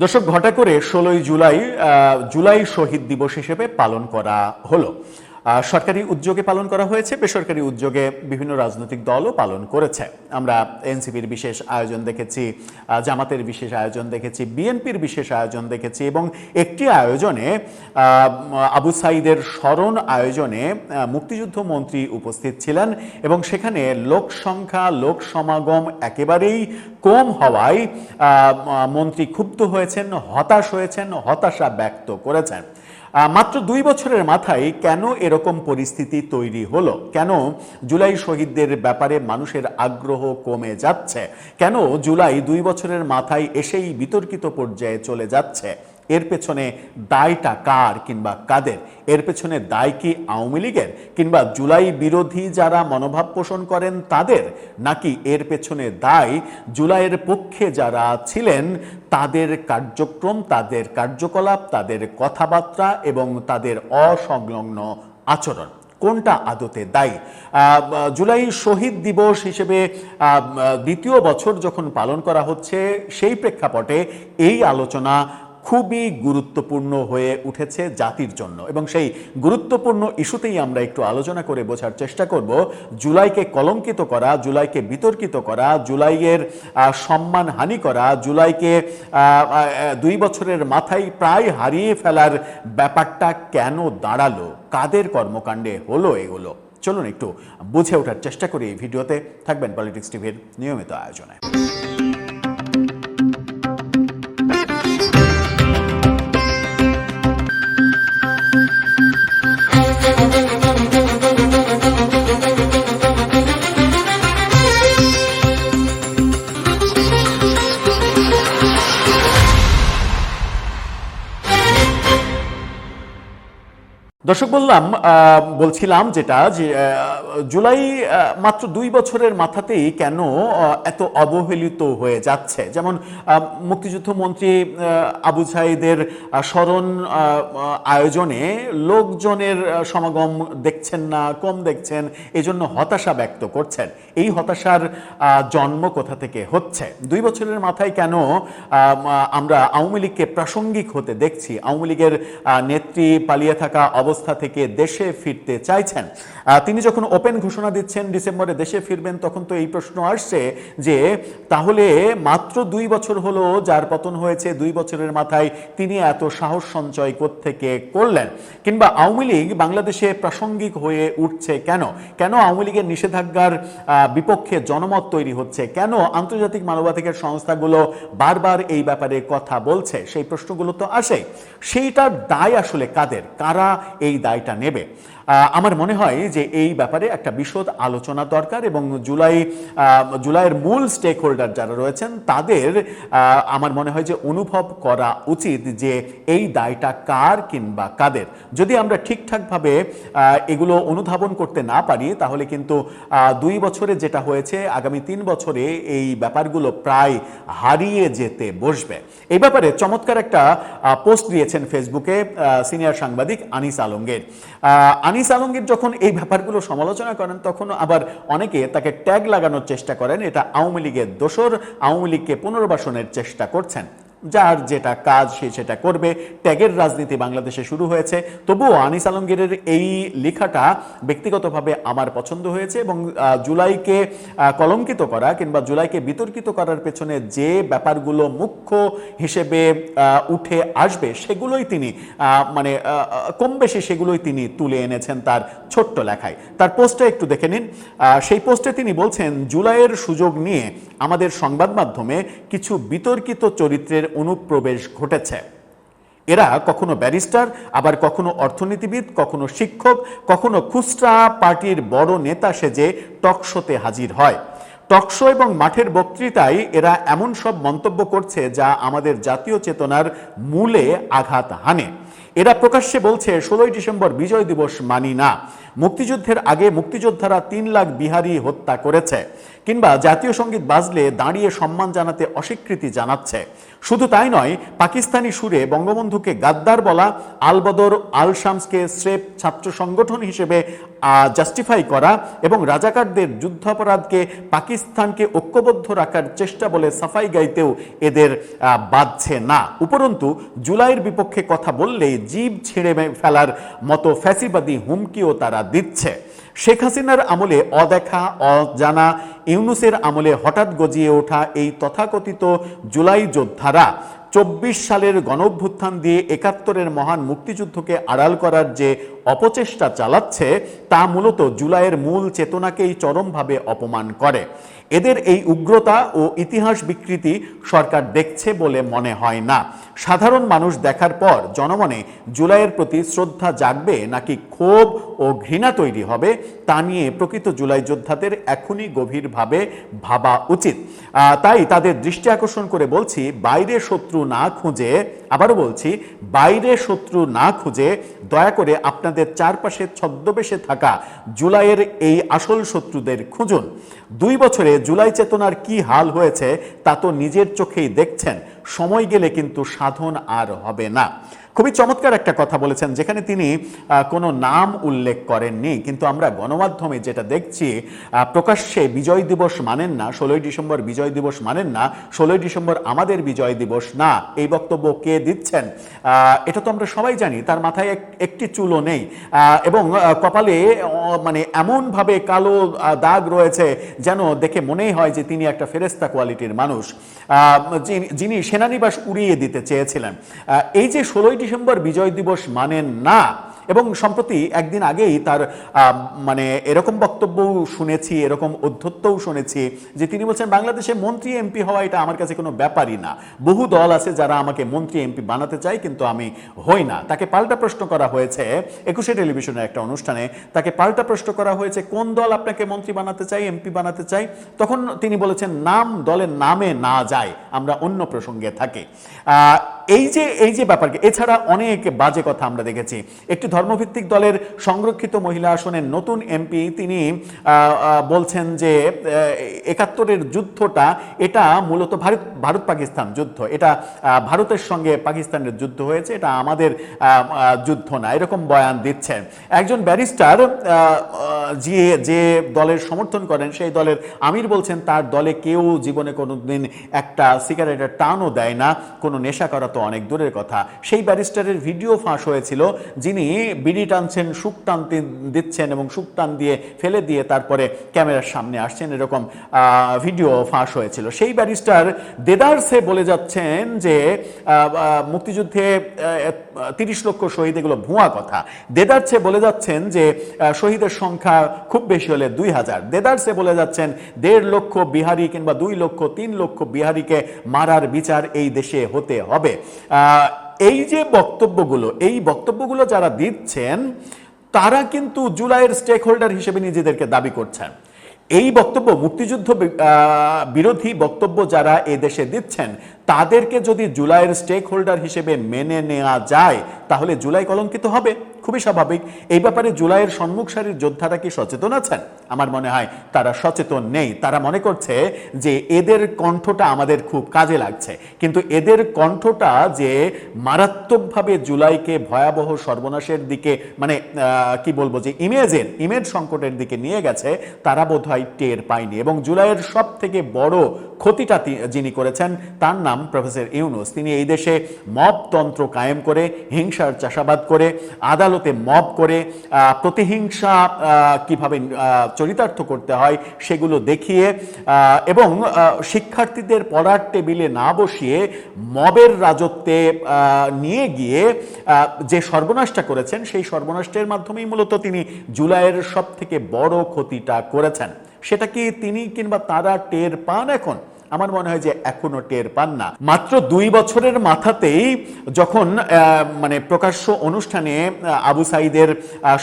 দর্শক, ঘটা করে 16ই জুলাই জুলাই শহীদ দিবস হিসেবে পালন করা হলো। সরকারি উদ্যোগে পালন করা হয়েছে, বেসরকারি উদ্যোগে বিভিন্ন রাজনৈতিক দলও পালন করেছে। আমরা এনসিপির বিশেষ আয়োজন দেখেছি, জামাতের বিশেষ আয়োজন দেখেছি, বিএনপির বিশেষ আয়োজন দেখেছি এবং একটি আয়োজনে আবু সাঈদের স্মরণ আয়োজনে মুক্তিযুদ্ধ মন্ত্রী উপস্থিত ছিলেন এবং সেখানে লোক সংখ্যা, লোক সমাগম একেবারেই কম হওয়ায় মন্ত্রী ক্ষুব্ধ হয়েছেন, হতাশ হয়েছেন, হতাশা ব্যক্ত করেছেন। মাত্র 2 বছরের মাথায় কেন এরকম পরিস্থিতি তৈরি হলো? কেন জুলাই শহীদদের ব্যাপারে মানুষের আগ্রহ কমে যাচ্ছে? কেন জুলাই 2 বছরের মাথায় এসেই বিতর্কিত পর্যায়ে চলে যাচ্ছে? এর পেছনে দায়টা কার কিংবা কাদের? এর পেছনে দায় কি আওয়ামী লীগের কিংবা জুলাই বিরোধী যারা মনোভাব পোষণ করেন তাদের, নাকি এর পেছনে দায় জুলাইয়ের পক্ষে যারা ছিলেন তাদের কার্যক্রম, তাদের কার্যকলাপ, তাদের কথাবার্তা এবং তাদের অসংলগ্ন আচরণ? কোনটা আদতে দায়ী? জুলাই শহীদ দিবস হিসেবে দ্বিতীয় বছর যখন পালন করা হচ্ছে, সেই প্রেক্ষাপটে এই আলোচনা খুবই গুরুত্বপূর্ণ হয়ে উঠেছে জাতির জন্য এবং সেই গুরুত্বপূর্ণ ইস্যুতেই আমরা একটু আলোচনা করে বোঝার চেষ্টা করব জুলাইকে কলঙ্কিত করা, জুলাইকে বিতর্কিত করা, জুলাইয়ের সম্মানহানি করা, জুলাইকে 2 বছরের মাথায় প্রায় হারিয়ে ফেলার ব্যাপারটা কেন দাঁড়ালো, কাদের কর্মকাণ্ডে হলো এগুলো। চলুন একটু বুঝে ওঠার চেষ্টা করি। এই ভিডিওতে থাকবেন পলিটিক্স টিভির নিয়মিত আয়োজনে। দর্শক, বলছিলাম যেটা যে জুলাই মাত্র 2 বছরের মাথাতেই কেন এত অবহেলিত হয়ে যাচ্ছে। যেমন মুক্তিযুদ্ধ মন্ত্রী আবু সাঈদের স্মরণ আয়োজনে লোকজনের সমাগম দেখছেন না, কম দেখছেন, এজন্য হতাশা ব্যক্ত করছেন। এই হতাশার জন্ম কোথা থেকে হচ্ছে? 2 বছরের মাথায় কেন আমরা আওয়ামী লীগকে প্রাসঙ্গিক হতে দেখছি? আওয়ামী লীগের নেত্রী পালিয়ে থাকা অবস্থা থেকে দেশে ফিরতে চাইছেন। তিনি যখন ওপেন ঘোষণা দিচ্ছেন ডিসেম্বরে দেশে ফিরবেন, তখন তো এই প্রশ্ন আসছে যে তাহলে মাত্র 2 বছর হলো যার পতন হয়েছে, 2 বছরের মাথায় তিনি এত সাহস সঞ্চয় কোত্থেকে করলেন? কিংবা আওয়ামী লীগ বাংলাদেশে প্রাসঙ্গিক হয়ে উঠছে কেন? কেন আওয়ামী লীগের নিষেধাজ্ঞার বিপক্ষে জনমত তৈরি হচ্ছে? কেন আন্তর্জাতিক মানবাধিকার সংস্থাগুলো বারবার এই ব্যাপারে কথা বলছে? সেই প্রশ্নগুলো তো আসে। সেইটার দায় আসলে কাদের? কারা এই দায়টা নেবে? আমার মনে হয় যে এই ব্যাপারে একটা বিশদ আলোচনা দরকার এবং জুলাইয়ের মূল স্টেক হোল্ডার যারা রয়েছেন তাদের আমার মনে হয় যে অনুভব করা উচিত যে এই দায়টা কার কিংবা কাদের। যদি আমরা ঠিকঠাকভাবে এগুলো অনুধাবন করতে না পারি তাহলে কিন্তু 2 বছরে যেটা হয়েছে আগামী 3 বছরে এই ব্যাপারগুলো প্রায় হারিয়ে যেতে বসবে। এই ব্যাপারে চমৎকার একটা পোস্ট দিয়েছেন ফেসবুকে সিনিয়র সাংবাদিক আনিস আলমগীর। আনিস আলমগীর যখন এই ব্যাপারগুলো সমালোচনা করেন তখন আবার অনেকে তাকে ট্যাগ লাগানোর চেষ্টা করেন, এটা আওয়ামী লীগের দোসর, আওয়ামী লীগকে পুনর্বাসনের চেষ্টা করছেন। যার যেটা কাজ সে সেটা করবে, ট্যাগের রাজনীতি বাংলাদেশে শুরু হয়েছে। তবুও আনিস আলমগীরের এই লেখাটা ব্যক্তিগতভাবে আমার পছন্দ হয়েছে এবং জুলাইকে কলঙ্কিত করা কিংবা জুলাইকে বিতর্কিত করার পেছনে যে ব্যাপারগুলো মুখ্য হিসেবে উঠে আসবে সেগুলোই তিনি কম বেশি সেগুলোই তিনি তুলে এনেছেন তার ছোট্ট লেখায়। তার পোস্টে একটু দেখে নিন। সেই পোস্টে তিনি বলছেন, জুলাইয়ের সুযোগ নিয়ে আমাদের সংবাদ মাধ্যমে কিছু বিতর্কিত চরিত্রের অনুপ্রবেশ ঘটেছে। এরা কখনো ব্যারিস্টার, আবার কখনো অর্থনীতিবিদ, কখনো শিক্ষক, কখনো খুচরা পার্টির বড় নেতা সেজে টকশোতে হাজির হয়। টকশো এবং মাঠের বক্তৃতায় এরা এমন সব মন্তব্য করছে যা আমাদের জাতীয় চেতনার মূলে আঘাত হানে। এরা প্রকাশ্যে বলছে 16ই ডিসেম্বর বিজয় দিবস মানি না, মুক্তিযুদ্ধের আগে মুক্তিযোদ্ধারা 3 লাখ বিহারি হত্যা করেছে, কিংবা জাতীয় সঙ্গীত বাজলে দাঁড়িয়ে সম্মান জানাতে অস্বীকৃতি জানাচ্ছে। শুধু তাই নয়, পাকিস্তানি সুরে বঙ্গবন্ধুকে গাদ্দার বলা, আল বদর, আল শামসকে স্রেফ ছাত্র সংগঠন হিসেবে জাস্টিফাই করা এবং রাজাকারদের যুদ্ধাপরাধকে পাকিস্তানকে ঐক্যবদ্ধ রাখার চেষ্টা বলে সাফাই গাইতেও এদের বাধছে না। উপরন্তু জুলাইয়ের বিপক্ষে কথা বললেই জিভ ছিঁড়ে ফেলার মতো ফ্যাসিবাদী হুমকিও তারা দিচ্ছে। শেখ হাসিনার আমলে অদেখা অজানা, ইউনূসের আমলে হঠাৎ গজিয়ে ওঠা এই তথাকথিত জুলাই যোদ্ধারা ২৪ সালের গণঅভ্যুত্থান দিয়ে ৭১-এর মহান মুক্তিযুদ্ধকে আড়াল করার যে অপচেষ্টা চালাচ্ছে তা মূলত জুলাইয়ের মূল চেতনাকেই চরমভাবে অপমান করে। এদের এই উগ্রতা ও ইতিহাস বিকৃতি সরকার দেখছে বলে মনে হয় না। সাধারণ মানুষ দেখার পর জনমনে জুলাইয়ের প্রতি শ্রদ্ধা জাগবে নাকি ক্ষোভ ও ঘৃণা তৈরি হবে তা নিয়ে প্রকৃত জুলাই যোদ্ধাদের এখনই গভীরভাবে ভাবা উচিত। তাই তাদের দৃষ্টি আকর্ষণ করে বলছি, বাইরে শত্রু না খুঁজে, আবারও বলছি, বাইরে শত্রু না খুঁজে দয়া করে আপনাদের চারপাশে ছদ্মবেশে থাকা জুলাইয়ের এই আসল শত্রুদের খুঁজুন। ২ বছরে জুলাই চেতনার কি হাল হয়েছে তা তো নিজের চোখেই দেখছেন। সময় গেলে কিন্তু সাধন আর হবে না। খুবই চমৎকার একটা কথা বলেছেন, যেখানে তিনি কোনো নাম উল্লেখ করেননি, কিন্তু আমরা গণমাধ্যমে যেটা দেখছি প্রকাশ্যে বিজয় দিবস মানেন না, ১৬ই ডিসেম্বর বিজয় দিবস মানেন না, ১৬ই ডিসেম্বর আমাদের বিজয় দিবস না, এই বক্তব্য কে দিচ্ছেন এটা তো আমরা সবাই জানি। তার মাথায় একটি চুলও নেই এবং কপালে মানে এমনভাবে কালো দাগ রয়েছে যেন দেখে মনেই হয় যে তিনি একটা ফেরেস্তা কোয়ালিটির মানুষ, যিনি সেনানিবাস উড়িয়ে দিতে চেয়েছিলেন। এই যে ১৬ই ডিসেম্বর বিজয় দিবস মানেন না, এবং সম্প্রতি একদিন আগেই তার মানে এরকম বক্তব্যও শুনেছি, এরকম অধ্যত্বও শুনেছি যে তিনি বলছেন বাংলাদেশে মন্ত্রী এমপি হওয়া এটা আমার কাছে কোনো ব্যাপারই না, বহু দল আছে যারা আমাকে মন্ত্রী এমপি বানাতে চায় কিন্তু আমি হই না। তাকে পাল্টা প্রশ্ন করা হয়েছে ২১শে টেলিভিশনের একটা অনুষ্ঠানে, তাকে পাল্টা প্রশ্ন করা হয়েছে কোন দল আপনাকে মন্ত্রী বানাতে চাই, এমপি বানাতে চাই, তখন তিনি বলেছেন নাম দলের নামে না যায়, আমরা অন্য প্রসঙ্গে থাকি। এই যে ব্যাপারকে, এছাড়া অনেক বাজে কথা আমরা দেখেছি। একটি ধর্মভিত্তিক দলের সংরক্ষিত মহিলা আসনের নতুন এমপি তিনি বলছেন যে ৭১-এর যুদ্ধটা এটা মূলত ভারত পাকিস্তান যুদ্ধ, এটা ভারতের সঙ্গে পাকিস্তানের যুদ্ধ হয়েছে, এটা আমাদের যুদ্ধ না, এরকম বয়ান দিচ্ছেন। একজন ব্যারিস্টার যে দলের সমর্থন করেন সেই দলের আমির বলছেন তার দলে কেউ জীবনে কোনোদিন একটা সিগারেটের টানও দেয় না, কোনো নেশা করা তো অনেক দূরের কথা। সেই ব্যারিস্টারের ভিডিও ফাঁস হয়েছিল, যিনি বিড়ি টানছেন, সুখ টানতে দিচ্ছেন এবং সুখ টান দিয়ে ফেলে দিয়ে তারপরে ক্যামেরার সামনে আসছেন, এরকম ভিডিও ফাঁস হয়েছিল। সেই ব্যারিস্টার দেদারসে বলে যাচ্ছেন যে মুক্তিযুদ্ধে ৩০ লক্ষ শহীদ, এগুলো ভুয়া কথা। দেদারসে বলে যাচ্ছেন যে শহীদের সংখ্যা খুব বেশি হলে ২,০০০। দেদারসে বলে যাচ্ছেন ১.৫ লক্ষ বিহারি কিংবা ২ লক্ষ ৩ লক্ষ বিহারিকে মারার বিচার এই দেশে হতে হবে। এই যে এই বক্তব্যগুলো যারা দিচ্ছেন তারা কিন্তু জুলাইয়ের স্টেক হোল্ডার হিসেবে নিজেদেরকে দাবি করছেন। এই বক্তব্য, মুক্তিযুদ্ধ বিরোধী বক্তব্য যারা এ দেশে দিচ্ছেন তাদেরকে যদি জুলাইয়ের স্টেক হোল্ডার হিসেবে মেনে নেওয়া যায় তাহলে জুলাই কলঙ্কিত হবে, খুবই স্বাভাবিক। এই ব্যাপারে জুলাইয়ের সম্মুখ সারির যোদ্ধারা কি সচেতন আছেন? আমার মনে হয় তারা সচেতন নেই। তারা মনে করছে যে এদের কণ্ঠটা আমাদের খুব কাজে লাগছে, কিন্তু এদের কণ্ঠটা যে মারাত্মকভাবে জুলাইকে ভয়াবহ সর্বনাশের দিকে, মানে কি বলবো, যে ইমেজ সংকটের দিকে নিয়ে গেছে, তারা বোধহয় টের পায়নি। এবং জুলাইয়ের সব থেকে বড় ক্ষতিটা যিনি করেছেন তার নাম প্রফেসর ইউনূস। তিনি এই দেশে মবতন্ত্র কায়েম করে, হিংসার চাষাবাদ করে, আদালতে মব করে, প্রতিহিংসা কিভাবে চরিতার্থ করতে হয় সেগুলো দেখিয়ে, এবং শিক্ষার্থীদের পড়ার টেবিলে না বসিয়ে মবের রাজত্বে নিয়ে গিয়ে যে সর্বনাশটা করেছেন, সেই সর্বনাশের মাধ্যমেই মূলত তিনি জুলাইয়ের সব থেকে বড় ক্ষতিটা করেছেন। সেটা কি তিনি কিংবা তারা টের পান এখন? আমার মনে হয় যে এখনো টের পান না। মাত্র ২ বছরের মাথাতেই যখন মানে প্রকাশ্য অনুষ্ঠানে আবু সাঈদের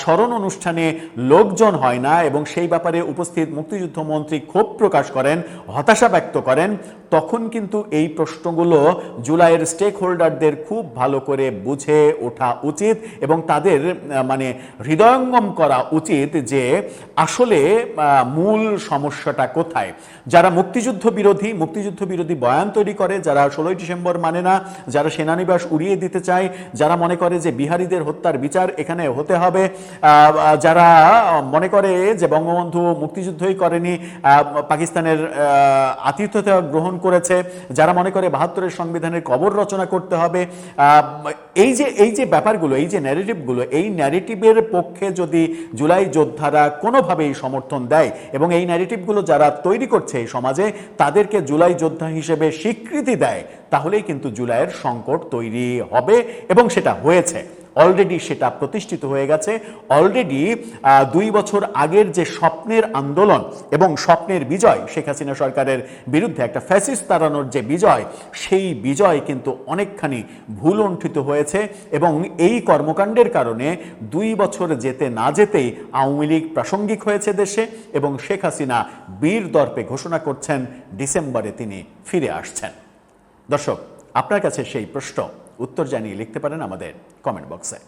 স্মরণ অনুষ্ঠানে লোকজন হয় না এবং সেই ব্যাপারে উপস্থিত মুক্তিযুদ্ধ মন্ত্রী ক্ষোভ প্রকাশ করেন, হতাশা ব্যক্ত করেন, তখন কিন্তু এই প্রশ্নগুলো জুলাইয়ের স্টেক হোল্ডারদের খুব ভালো করে বুঝে ওঠা উচিত এবং তাদের মানে হৃদয়ঙ্গম করা উচিত যে আসলে মূল সমস্যাটা কোথায়। যারা মুক্তিযুদ্ধ বিরোধী, মুক্তিযুদ্ধ বিরোধী বয়ান তৈরি করে, যারা 16ই ডিসেম্বর মানে না, যারা সেনানিবাস উড়িয়ে দিতে চায়, যারা মনে করে যে বিহারীদের হত্যার বিচার এখানে হতে হবে, যারা মনে করে যে বঙ্গবন্ধু মুক্তিযুদ্ধই করেনি, পাকিস্তানের আতিথ্যতা গ্রহণ করেছে, যারা মনে করে 72-এর সংবিধানের কবর রচনা করতে হবে, এই যে ব্যাপারগুলো, এই যে ন্যারেটিভগুলো, এই ন্যারেটিভের পক্ষে যদি জুলাই যোদ্ধারা কোনোভাবেই সমর্থন দেয় এবং এই ন্যারেটিভগুলো যারা তৈরি করছে এই সমাজে তাদেরকে জুলাই যোদ্ধা হিসেবে স্বীকৃতি দেয়, তাহলেই কিন্তু জুলাইয়ের সংকট তৈরি হবে এবং সেটা হয়েছে। অলরেডি সেটা প্রতিষ্ঠিত হয়ে গেছে। অলরেডি 2 বছর আগের যে স্বপ্নের আন্দোলন এবং স্বপ্নের বিজয়, শেখ হাসিনা সরকারের বিরুদ্ধে একটা ফ্যাসিস্ট তাড়ানোর যে বিজয়, সেই বিজয় কিন্তু অনেকখানি ভুলণ্ঠিত হয়েছে এবং এই কর্মকাণ্ডের কারণে 2 বছর যেতে না যেতেই আওয়ামী লীগ প্রাসঙ্গিক হয়েছে দেশে এবং শেখ হাসিনা বীর দর্পে ঘোষণা করছেন ডিসেম্বরে তিনি ফিরে আসছেন। দর্শক, আপনার কাছে সেই প্রশ্ন উত্তর জানিয়ে লিখতে পারেন আমাদের কমেন্ট বক্সে।